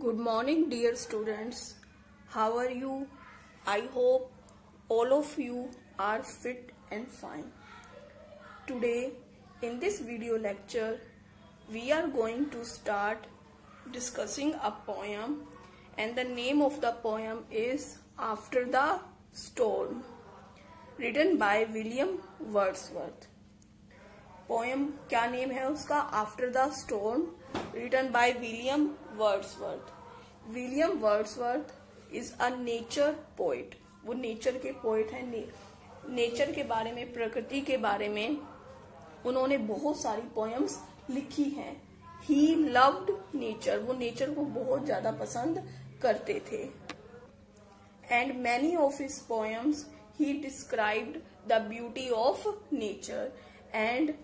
Good morning, dear students. How are you? I hope all of you are fit and fine. Today, in this video lecture, we are going to start discussing a poem, and the name of the poem is After the Storm, written by William Wordsworth. Poem क्या name है उसका? After the storm, written by William Wordsworth. William Wordsworth is a nature poet. वो nature के poet हैं. Nature के बारे में, प्रकृति के बारे में उन्होंने बहुत सारी पोएम्स लिखी हैं. He loved nature. वो नेचर को बहुत ज्यादा पसंद करते थे. And many of his poems he described the beauty of nature. And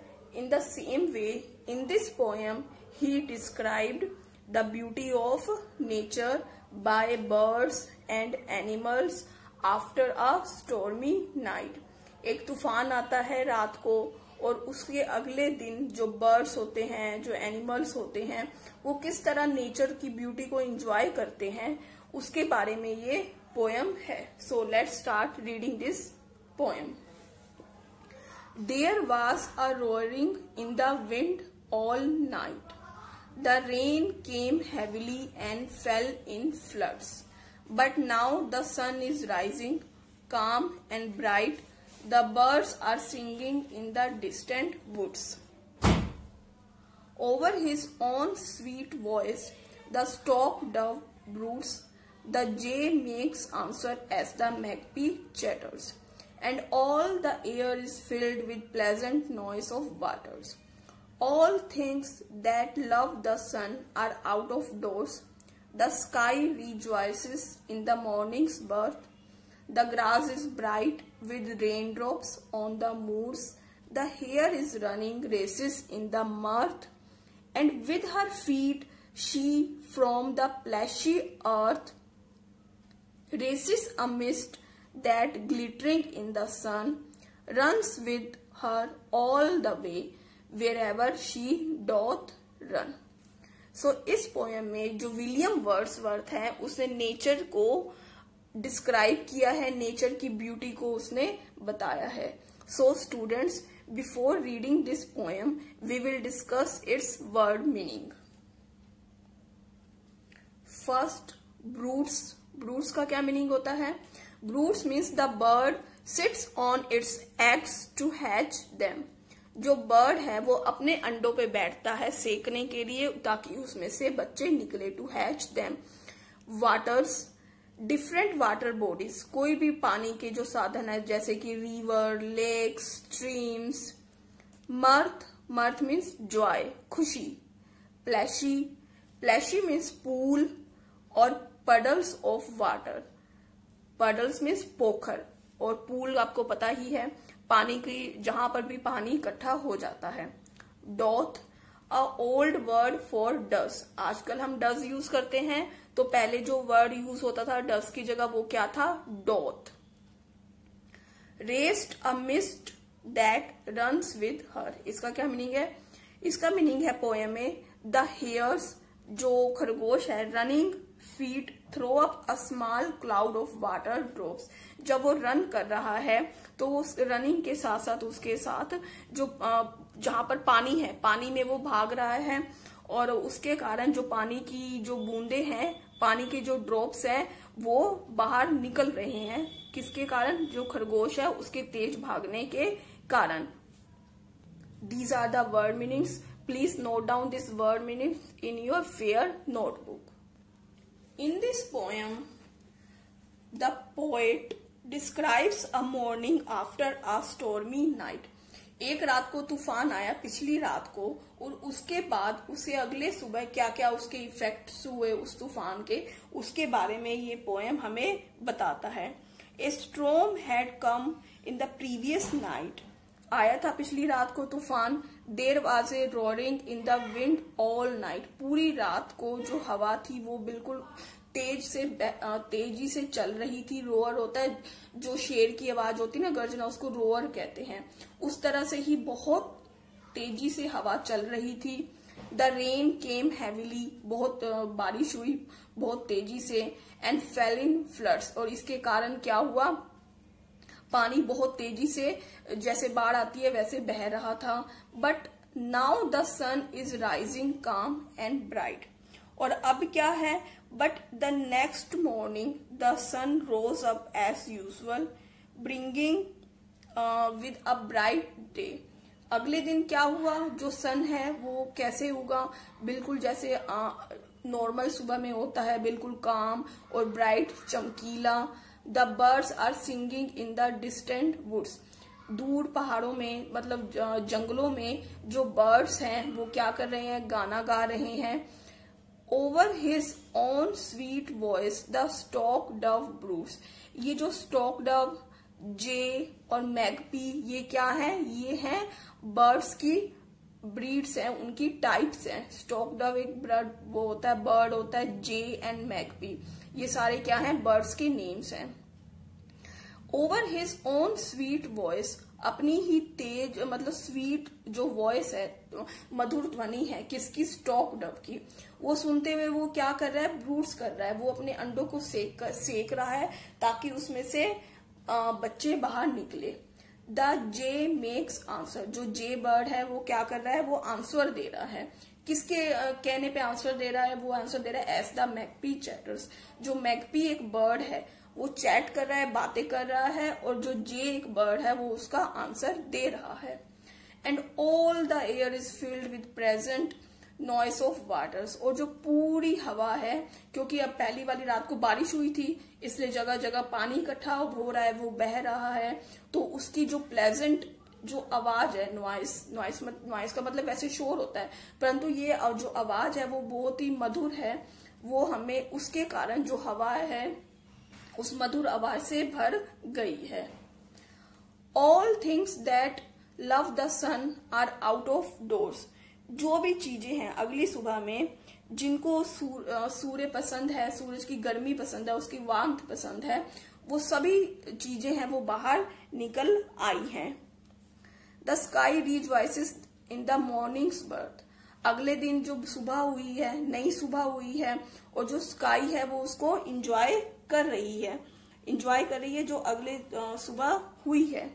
in the same way, in this poem, he described the beauty of nature by birds and animals after a stormy night. एक तूफान आता है रात को और उसके अगले दिन जो बर्ड्स होते हैं, जो एनिमल्स होते हैं, वो किस तरह नेचर की ब्यूटी को एंजॉय करते हैं, उसके बारे में ये पोएम है. So let's start reading this poem. There was a roaring in the wind all night. The rain came heavily and fell in floods. But now the sun is rising, calm and bright. The birds are singing in the distant woods. Over his own sweet voice, the stock dove broods. The jay makes answer as the magpie chatters. And all the air is filled with pleasant noise of waters. All things that love the sun are out of doors. The sky rejoices in the morning's birth. The grass is bright with raindrops on the moors. The hare is running races in the mirth. And with her feet she from the plashy earth races amidst that glittering in the sun, runs with her all the way wherever she doth run. So इस poem में जो William Wordsworth है उसने nature को describe किया है, nature की beauty को उसने बताया है. So students, before reading this poem we will discuss its word meaning. First, broods. Broods का क्या मीनिंग होता है? Broods means the bird sits on its eggs to hatch them. जो बर्ड है वो अपने अंडों पे बैठता है सेकने के लिए ताकि उसमें से बच्चे निकले. To hatch them. Waters, different water bodies. कोई भी पानी के जो साधन है जैसे कि river, lakes, streams. Mirth, mirth means joy, खुशी. प्लेशी, प्लेशी मीन्स पूल और puddles of water. Puddles means पोखर और पूल आपको पता ही है, पानी की जहां पर भी पानी इकट्ठा हो जाता है. Doth, a old word for does. आजकल हम डस यूज करते हैं, तो पहले जो वर्ड यूज होता था डस की जगह वो क्या था? Doth. Raised, a mist that runs with हर. इसका क्या मीनिंग है? इसका मीनिंग है पोएम में द हेयर्स, जो खरगोश है, running feet throw up a small cloud of water drops. जब वो रन कर रहा है तो उस रनिंग के साथ साथ उसके साथ जो जहां पर पानी है, पानी में वो भाग रहा है और उसके कारण जो पानी की जो बूंदे हैं, पानी के जो ड्रॉप्स हैं, वो बाहर निकल रहे हैं. किसके कारण? जो खरगोश है उसके तेज भागने के कारण. These are the word meanings. Please note down this word meanings in your fair notebook. In this poem, the poet describes a morning after a stormy night. एक रात को तूफान आया, पिछली रात को, और उसके बाद उसे अगले सुबह क्या क्या उसके इफेक्ट्स हुए उस तूफान के, उसके बारे में ये पोएम हमें बताता है. A storm had come in the previous night. आया था पिछली रात को तूफान. There was a roaring in the wind all night. पूरी रात को जो हवा थी वो बिल्कुल तेजी से चल रही थी. रोअर होता है, जो शेर की आवाज होती है ना, गर्जना, उसको रोअर कहते हैं. उस तरह से ही बहुत तेजी से हवा चल रही थी. द रेन केम हैवीली, बहुत बारिश हुई बहुत तेजी से, एंड फेल इन फ्लड्स, और इसके कारण क्या हुआ, पानी बहुत तेजी से जैसे बाढ़ आती है वैसे बह रहा था। But now the sun is rising calm and bright, और अब क्या है, but the next morning the sun rose up as usual bringing with a bright day. अगले दिन क्या हुआ, जो सन है वो कैसे उगा, बिल्कुल जैसे नॉर्मल सुबह में होता है, बिल्कुल काम और ब्राइट चमकीला। The birds are singing in the distant woods, दूर पहाड़ों में मतलब जंगलों में जो बर्ड्स हैं वो क्या कर रहे हैं, गाना गा रहे हैं। Over his own sweet voice the stock Dove breeds, ये जो स्टॉक डव, जे और मैगपी, ये क्या है, ये हैं बर्ड्स की ब्रीड्स हैं, उनकी टाइप्स हैं। स्टॉक डव एक बर्ड वो होता है, बर्ड होता है, जे एंड मैगपी, ये सारे क्या हैं, बर्ड्स के नेम्स हैं। Over his own sweet voice, अपनी ही तेज मतलब स्वीट जो वॉइस है, मधुर ध्वनि है किसकी, स्टॉक डव की, वो सुनते हुए वो क्या कर रहा है, ब्रूड्स कर रहा है, वो अपने अंडों को सेक रहा है ताकि उसमें से बच्चे बाहर निकले। द जे मेक्स आंसर, जो जे बर्ड है वो क्या कर रहा है, वो आंसर दे रहा है, किसके कहने पे आंसर दे रहा है, वो आंसर दे रहा है एज द मैगपी चैटर्स, जो मैगपी एक बर्ड है वो चैट कर रहा है, बातें कर रहा है, और जो जे एक बर्ड है वो उसका आंसर दे रहा है। And all the air is filled with present noise of waters, और जो पूरी हवा है, क्योंकि अब पहली वाली रात को बारिश हुई थी इसलिए जगह जगह पानी इकट्ठा हो रहा है, वो बह रहा है, तो उसकी जो प्लेजेंट जो आवाज है, नॉइस का मतलब वैसे शोर होता है, परंतु ये जो आवाज है वो बहुत ही मधुर है, वो हमें उसके कारण जो हवा है उस मधुर आवाज से भर गई है। All things that love the sun are out of doors, जो भी चीजें हैं अगली सुबह में जिनको सूर्य पसंद है, सूरज की गर्मी पसंद है, उसकी वार्मथ पसंद है, वो सभी चीजें हैं वो बाहर निकल आई हैं। The sky रिजॉइसेस in the mornings birth, अगले दिन जो सुबह हुई है, नई सुबह हुई है, और जो स्काई है वो उसको इंजॉय कर रही है जो अगले सुबह हुई है।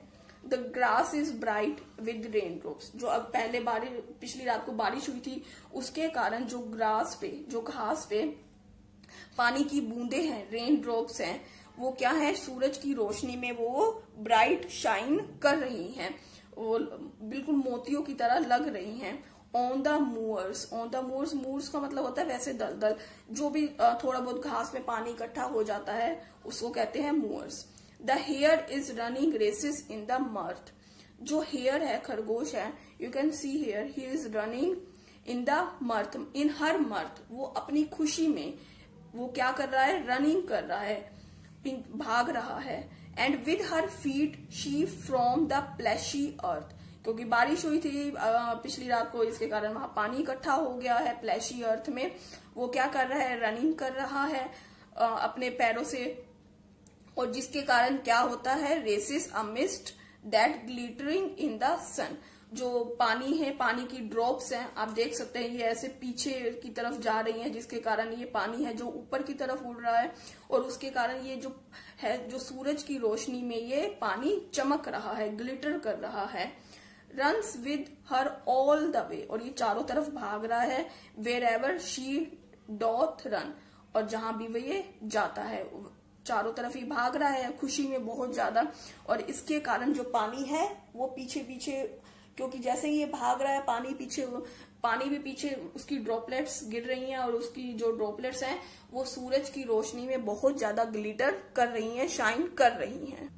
The grass is bright with rain drops, जो अब पहले पिछली रात को बारिश हुई थी उसके कारण जो ग्रास पे, जो घास पे पानी की बूंदे हैं, रेन ड्रॉप्स हैं, वो क्या है, सूरज की रोशनी में वो ब्राइट शाइन कर रही हैं, वो बिल्कुल मोतियों की तरह लग रही हैं। ऑन द मूर्स, मूर्स का मतलब होता है वैसे दलदल, जो भी थोड़ा बहुत घास में पानी इकट्ठा हो जाता है उसको कहते हैं moors. The hare is running races in the mirth, जो हेयर है, खरगोश है, you can see hare, he is running in the mirth, in her mirth, वो अपनी खुशी में वो क्या कर रहा है, रनिंग कर रहा है, भाग रहा है। And with her feet she from the plashy earth, क्योंकि बारिश हुई थी पिछली रात को, इसके कारण वहां पानी इकट्ठा हो गया है प्लेशी अर्थ में, वो क्या कर रहा है, रनिंग कर रहा है अपने पैरों से, और जिसके कारण क्या होता है, raises a mist that glittering in the sun, जो पानी है, पानी की ड्रॉप्स हैं, आप देख सकते हैं ये ऐसे पीछे की तरफ जा रही हैं, जिसके कारण ये पानी है जो ऊपर की तरफ उड़ रहा है, और उसके कारण ये जो है, जो सूरज की रोशनी में ये पानी चमक रहा है, ग्लिटर कर रहा है। Runs with her all the way, और ये चारों तरफ भाग रहा है, wherever she doth run, और जहां भी वो ये जाता है चारों तरफ ही भाग रहा है खुशी में बहुत ज्यादा, और इसके कारण जो पानी है वो पीछे पीछे, क्योंकि जैसे ही ये भाग रहा है पानी भी पीछे उसकी ड्रॉपलेट्स गिर रही हैं, और उसकी जो ड्रॉपलेट्स हैं वो सूरज की रोशनी में बहुत ज्यादा ग्लिटर कर रही हैं, शाइन कर रही हैं।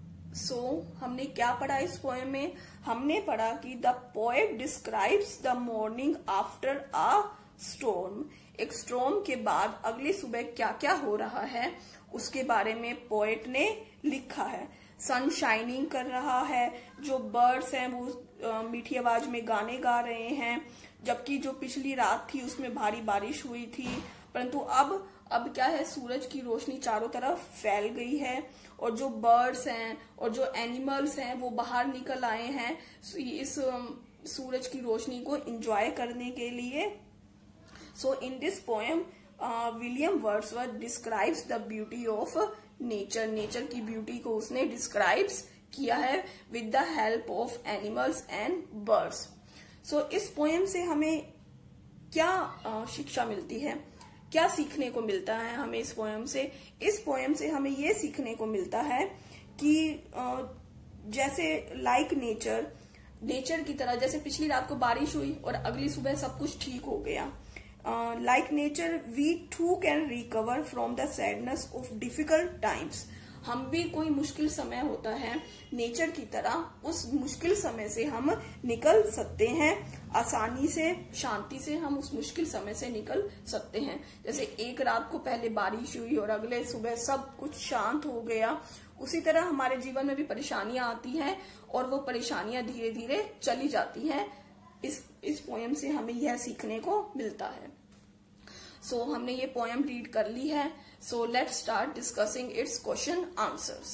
हमने क्या पढ़ा इस पोएम में, हमने पढ़ा कि the poet describes the morning after a storm, एक स्टॉर्म के बाद अगली सुबह क्या क्या हो रहा है उसके बारे में पोएट ने लिखा है। सन शाइनिंग कर रहा है, जो बर्ड्स हैं वो मीठी आवाज में गाने गा रहे हैं, जबकि जो पिछली रात थी उसमें भारी बारिश हुई थी, परंतु अब क्या है, सूरज की रोशनी चारों तरफ फैल गई है, और जो बर्ड्स हैं और जो एनिमल्स हैं वो बाहर निकल आए हैं इस सूरज की रोशनी को एंजॉय करने के लिए। So in this poem, William Wordsworth describes the beauty of nature. Nature की ब्यूटी को उसने डिस्क्राइब्स किया है with the help of animals and birds. So इस पोएम से हमें क्या शिक्षा मिलती है, क्या सीखने को मिलता है हमें इस पोएम से? इस पोएम से हमें ये सीखने को मिलता है कि जैसे लाइक नेचर की तरह, जैसे पिछली रात को बारिश हुई और अगली सुबह सब कुछ ठीक हो गया. Like nature we too can recover from the sadness of difficult times. हम भी कोई मुश्किल समय होता है, नेचर की तरह उस मुश्किल समय से हम निकल सकते हैं. आसानी से, शांति से हम उस मुश्किल समय से निकल सकते हैं. जैसे एक रात को पहले बारिश हुई और अगले सुबह सब कुछ शांत हो गया, उसी तरह हमारे जीवन में भी परेशानियां आती हैं और वो परेशानियां धीरे धीरे चली जाती हैं. इस पोएम से हमें यह सीखने को मिलता है. सो हमने ये पोएम रीड कर ली है. So let's start discussing its question answers.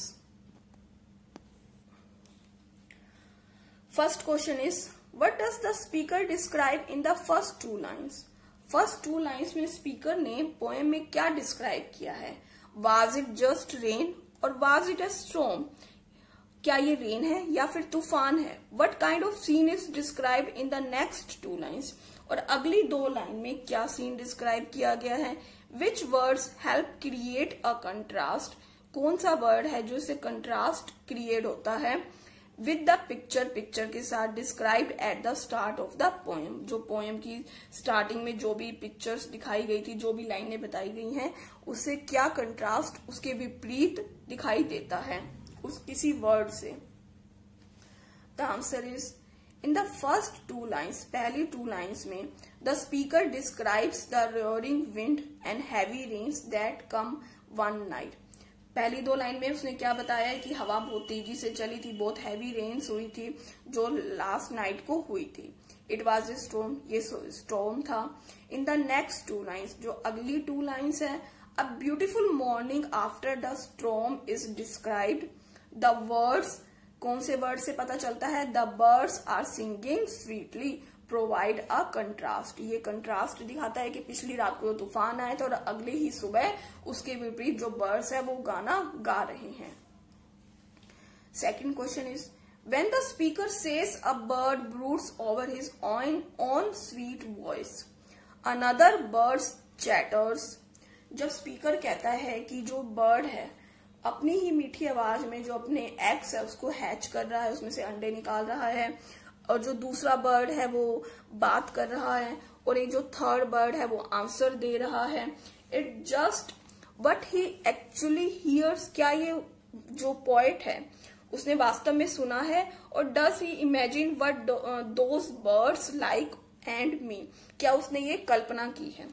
First question is, what does the speaker describe in the first two lines? First two lines में स्पीकर ने पोएम में क्या डिस्क्राइब किया है? वाज इट जस्ट रेन और वाज इट अ स्टॉर्म? क्या ये rain है या फिर तूफान है? What kind of scene is describe in the next two lines? और अगली दो लाइन में क्या सीन डिस्क्राइब किया गया है? विच words help create a contrast? कौन सा वर्ड है जो इससे कंट्रास्ट क्रिएट होता है? विद द पिक्चर के साथ described at the start of the poem. जो पोएम की स्टार्टिंग में जो भी पिक्चर्स दिखाई गई थी, जो भी लाइनें बताई गई हैं, उससे क्या कंट्रास्ट, उसके विपरीत दिखाई देता है उस किसी वर्ड से? The answer is, in the first two lines, पहली टू लाइन्स में the speaker describes the roaring wind and heavy rains that come one night. पहली दो लाइन में उसने क्या बताया है कि हवा बहुत तेजी से चली थी, बहुत हैवी रेन्स हुई थी जो लास्ट नाइट को हुई थी. इट वॉज ए स्टॉर्म, ये स्टॉर्म था. In the next two lines, जो अगली टू लाइन्स है, a beautiful morning after the storm is described. The words, कौन से वर्ड से पता चलता है? The birds are singing sweetly provide a contrast. ये कंट्रास्ट दिखाता है कि पिछली रात को तूफान आए थे और अगले ही सुबह उसके विपरीत जो बर्ड्स है वो गाना गा रहे हैं. Second question is, when the speaker says a bird breeds over his own sweet voice, another birds chatters. जब स्पीकर कहता है कि जो बर्ड है अपनी ही मीठी आवाज में जो अपने एग्स है उसको हैच कर रहा है, उसमें से अंडे निकाल रहा है, और जो दूसरा बर्ड है वो बात कर रहा है, और एक जो थर्ड बर्ड है वो आंसर दे रहा है. It just what he actually hears. क्या ये जो पोएट है उसने वास्तव में सुना है? और does he imagine what those birds like and me? क्या उसने ये कल्पना की है?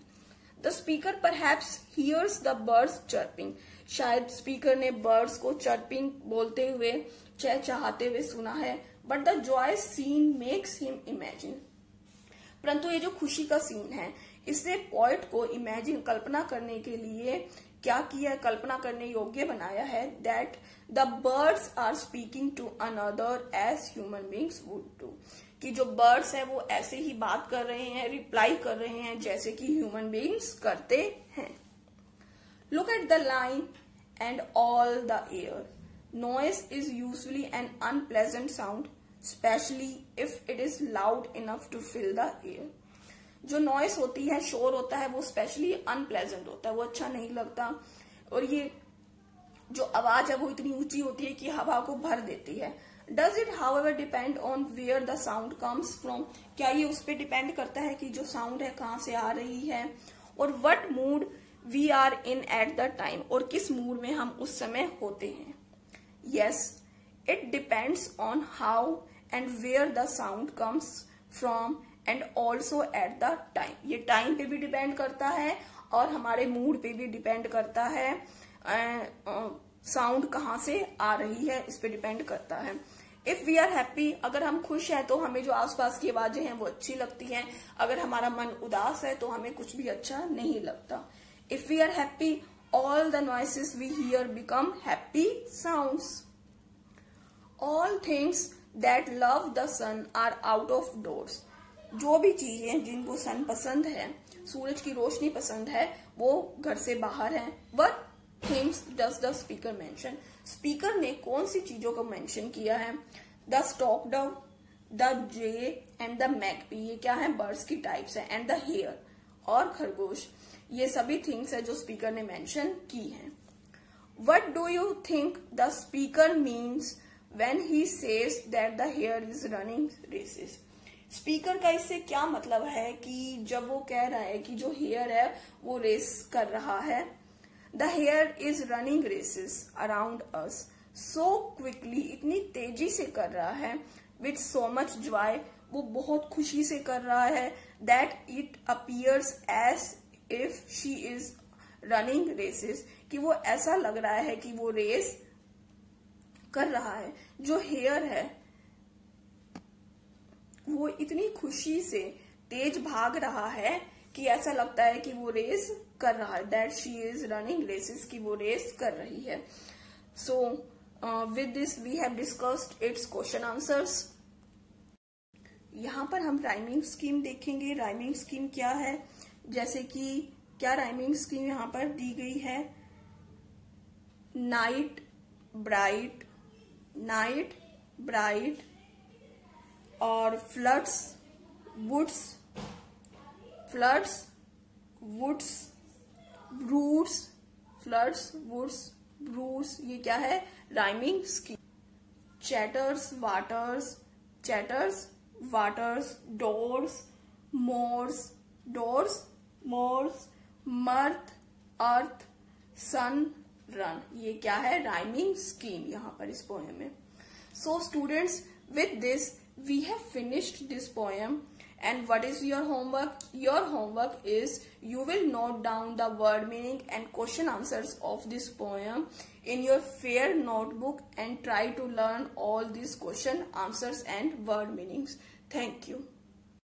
The speaker perhaps hears the birds chirping. शायद स्पीकर ने बर्ड्स को चर्पिंग बोलते हुए, चहचहाते हुए सुना है. But the joy scene makes him imagine. परंतु ये जो खुशी का सीन है, इसने पोएट को इमेजिन, कल्पना करने के लिए क्या किया? कल्पना करने योग्य बनाया है. That the birds are speaking to another as human beings would do. कि जो बर्ड्स हैं वो ऐसे ही बात कर रहे हैं, रिप्लाई कर रहे हैं जैसे कि ह्यूमन बींग्स करते हैं. Look at the line and all the air. Noise is usually an unpleasant sound, especially if it is loud enough to fill the air. जो नॉइस होती है, शोर होता है, वो स्पेशली अनप्लेजेंट होता है, वो अच्छा नहीं लगता. और ये जो आवाज है वो इतनी ऊंची होती है कि हवा को भर देती है. Does it however depend on where the sound comes from? क्या ये उस पर डिपेंड करता है कि जो साउंड है कहाँ से आ रही है? और what mood we are in at the time, और किस मूड में हम उस समय होते हैं? Yes, it depends on how and where the sound comes from and also at the time. ये टाइम पे भी डिपेंड करता है और हमारे मूड पे भी डिपेंड करता है. साउंड कहाँ से आ रही है इस पे डिपेंड करता है. इफ वी आर हैप्पी, अगर हम खुश हैं तो हमें जो आसपास की आवाजें हैं वो अच्छी लगती हैं. अगर हमारा मन उदास है तो हमें कुछ भी अच्छा नहीं लगता. If we are happy, all the noises we hear become happy sounds. All things that love the sun are out of doors. जो भी चीजें जिनको सन पसंद है सूरज की रोशनी पसंद है, वो घर से बाहर है। What things does the speaker mention? Speaker ने कौन सी चीजों को मेंशन किया है? The stock dove, the jay and the magpie, ये क्या है? बर्ड्स की टाइप्स है। एंड द हेयर, और खरगोश, ये सभी थिंग्स है जो स्पीकर ने मेंशन की हैं। What do you think the speaker means when he says that the hare is running races? Speaker का इससे क्या मतलब है कि जब वो कह रहा है कि जो हेयर है वो रेस कर रहा है। The hare is running races around us so quickly, इतनी तेजी से कर रहा है। With so much joy, वो बहुत खुशी से कर रहा है। That it appears as if she is running races, कि वो ऐसा लग रहा है कि वो रेस कर रहा है। जो हेयर है वो इतनी खुशी से तेज भाग रहा है कि ऐसा लगता है कि वो रेस कर रहा है। That she is running races, कि वो रेस कर रही है। So with this we have discussed its question answers. यहाँ पर हम राइमिंग स्कीम देखेंगे। राइमिंग स्कीम क्या है, जैसे कि क्या राइमिंग स्कीम यहाँ पर दी गई है? नाइट ब्राइट, नाइट ब्राइट, और floods woods, floods woods broods, floods woods broods, ये क्या है? Rhyming scheme. Chatters waters, chatters waters, doors moors, doors moors, mirth earth, sun run, ये क्या है? राइमिंग स्कीम यहाँ पर इस पोएम में। So students, with this we have finished this poem. And what is your homework? Your homework is you will note down the word meaning and question answers of this poem in your fair notebook and try to learn all these question answers and word meanings. Thank you.